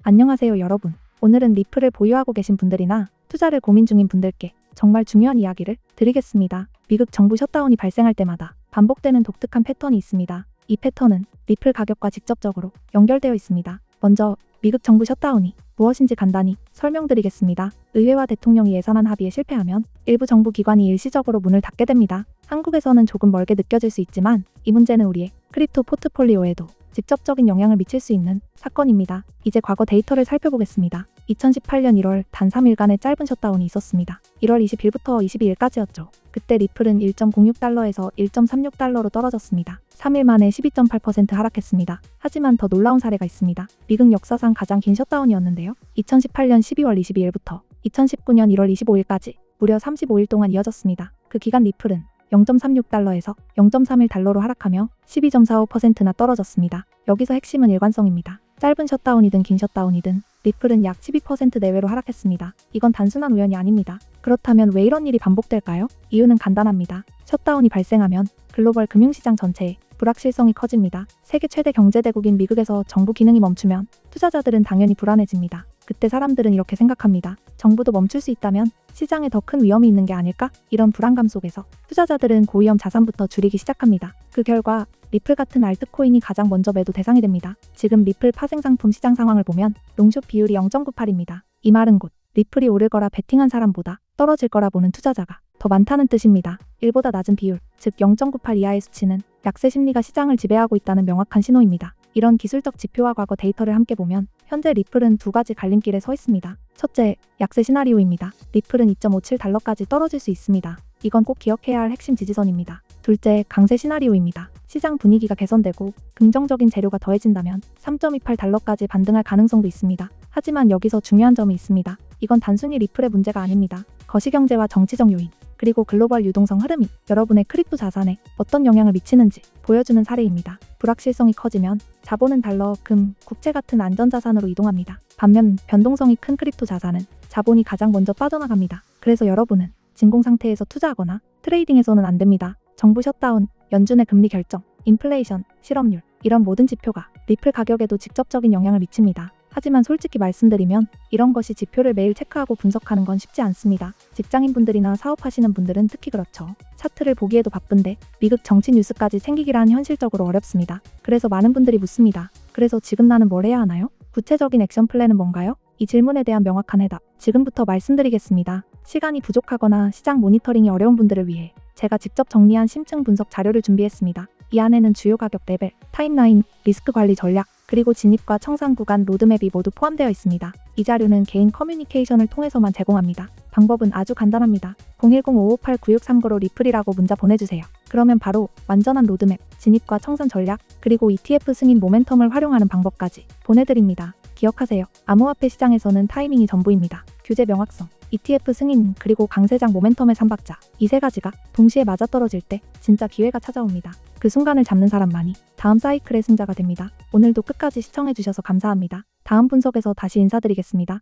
안녕하세요 여러분. 오늘은 리플을 보유하고 계신 분들이나 투자를 고민 중인 분들께 정말 중요한 이야기를 드리겠습니다. 미국 정부 셧다운이 발생할 때마다 반복되는 독특한 패턴이 있습니다. 이 패턴은 리플 가격과 직접적으로 연결되어 있습니다. 먼저 미국 정부 셧다운이 무엇인지 간단히 설명드리겠습니다. 의회와 대통령이 예산안 합의에 실패하면 일부 정부 기관이 일시적으로 문을 닫게 됩니다. 한국에서는 조금 멀게 느껴질 수 있지만 이 문제는 우리의 크립토 포트폴리오에도 직접적인 영향을 미칠 수 있는 사건입니다. 이제 과거 데이터를 살펴보겠습니다. 2018년 1월 단 3일간의 짧은 셧다운이 있었습니다. 1월 20일부터 22일까지였죠. 그때 리플은 1.06달러에서 1.36달러로 떨어졌습니다. 3일 만에 12.8% 하락했습니다. 하지만 더 놀라운 사례가 있습니다. 미국 역사상 가장 긴 셧다운이었는데요. 2018년 12월 22일부터 2019년 1월 25일까지 무려 35일 동안 이어졌습니다. 그 기간 리플은 0.36달러에서 0.31달러로 하락하며 12.45%나 떨어졌습니다. 여기서 핵심은 일관성입니다. 짧은 셧다운이든 긴 셧다운이든 리플은 약 12% 내외로 하락했습니다. 이건 단순한 우연이 아닙니다. 그렇다면 왜 이런 일이 반복될까요? 이유는 간단합니다. 셧다운이 발생하면 글로벌 금융시장 전체에 불확실성이 커집니다. 세계 최대 경제대국인 미국에서 정부 기능이 멈추면 투자자들은 당연히 불안해집니다. 그때 사람들은 이렇게 생각합니다. 정부도 멈출 수 있다면 시장에 더 큰 위험이 있는 게 아닐까? 이런 불안감 속에서 투자자들은 고위험 자산부터 줄이기 시작합니다. 그 결과 리플 같은 알트코인이 가장 먼저 매도 대상이 됩니다. 지금 리플 파생상품 시장 상황을 보면 롱숏 비율이 0.98입니다. 이 말은 곧 리플이 오를 거라 베팅한 사람보다 떨어질 거라 보는 투자자가 더 많다는 뜻입니다. 1보다 낮은 비율, 즉 0.98 이하의 수치는 약세 심리가 시장을 지배하고 있다는 명확한 신호입니다. 이런 기술적 지표와 과거 데이터를 함께 보면 현재 리플은 두 가지 갈림길에 서 있습니다. 첫째, 약세 시나리오입니다. 리플은 2.57달러까지 떨어질 수 있습니다. 이건 꼭 기억해야 할 핵심 지지선입니다. 둘째, 강세 시나리오입니다. 시장 분위기가 개선되고 긍정적인 재료가 더해진다면 3.28달러까지 반등할 가능성도 있습니다. 하지만 여기서 중요한 점이 있습니다. 이건 단순히 리플의 문제가 아닙니다. 거시경제와 정치적 요인, 그리고 글로벌 유동성 흐름이 여러분의 크립토 자산에 어떤 영향을 미치는지 보여주는 사례입니다. 불확실성이 커지면 자본은 달러, 금, 국채 같은 안전자산으로 이동합니다. 반면 변동성이 큰 크립토 자산은 자본이 가장 먼저 빠져나갑니다. 그래서 여러분은 진공 상태에서 투자하거나 트레이딩해서는 안 됩니다. 정부 셧다운, 연준의 금리 결정, 인플레이션, 실업률, 이런 모든 지표가 리플 가격에도 직접적인 영향을 미칩니다. 하지만 솔직히 말씀드리면 이런 것이 지표를 매일 체크하고 분석하는 건 쉽지 않습니다. 직장인분들이나 사업하시는 분들은 특히 그렇죠. 차트를 보기에도 바쁜데 미국 정치 뉴스까지 챙기기란 현실적으로 어렵습니다. 그래서 많은 분들이 묻습니다. 그래서 지금 나는 뭘 해야 하나요? 구체적인 액션 플랜은 뭔가요? 이 질문에 대한 명확한 해답 지금부터 말씀드리겠습니다. 시간이 부족하거나 시장 모니터링이 어려운 분들을 위해 제가 직접 정리한 심층 분석 자료를 준비했습니다. 이 안에는 주요 가격 레벨, 타임라인, 리스크 관리 전략, 그리고 진입과 청산 구간 로드맵이 모두 포함되어 있습니다. 이 자료는 개인 커뮤니케이션을 통해서만 제공합니다. 방법은 아주 간단합니다. 010-558-9639로 리플이라고 문자 보내주세요. 그러면 바로 완전한 로드맵, 진입과 청산 전략, 그리고 ETF 승인 모멘텀을 활용하는 방법까지 보내드립니다. 기억하세요. 암호화폐 시장에서는 타이밍이 전부입니다. 규제 명확성, ETF 승인, 그리고 강세장 모멘텀의 3박자, 이 세 가지가 동시에 맞아떨어질 때 진짜 기회가 찾아옵니다. 그 순간을 잡는 사람만이 다음 사이클의 승자가 됩니다. 오늘도 끝까지 시청해주셔서 감사합니다. 다음 분석에서 다시 인사드리겠습니다.